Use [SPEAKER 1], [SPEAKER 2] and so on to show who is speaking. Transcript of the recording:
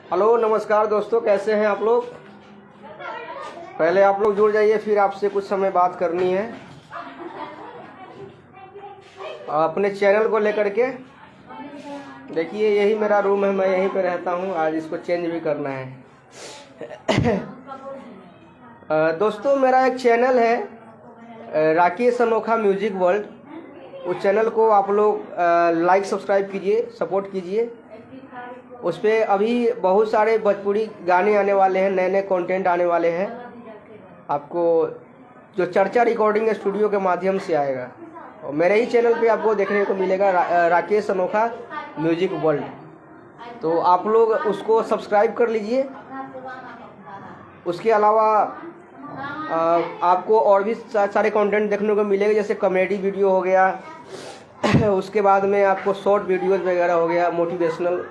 [SPEAKER 1] Hello नमस्कार दोस्तों, कैसे हैं आप लोग। पहले आप लोग जुड़ जाइए, फिर आपसे कुछ समय बात करनी है अपने चैनल को लेकर के। देखिए यही मेरा रूम है, मैं यहीं पे रहता हूँ। आज इसको चेंज भी करना है। दोस्तों मेरा एक चैनल है राकेश अनोखा म्यूजिक वर्ल्ड। उस चैनल को आप लोग लाइक सब्सक्राइब कीजिए, सपोर्ट कीजिए। उस पर अभी बहुत सारे भोजपुरी गाने आने वाले हैं, नए नए कंटेंट आने वाले हैं आपको, जो चर्चा रिकॉर्डिंग स्टूडियो के माध्यम से आएगा। और मेरे ही चैनल पे आपको देखने को मिलेगा राकेश अनोखा म्यूजिक वर्ल्ड। तो आप लोग उसको सब्सक्राइब कर लीजिए। उसके अलावा आपको और भी सारे कंटेंट देखने को मिलेगा, जैसे कॉमेडी वीडियो हो गया, उसके बाद में आपको शॉर्ट वीडियोज़ वगैरह हो गया, मोटिवेशनल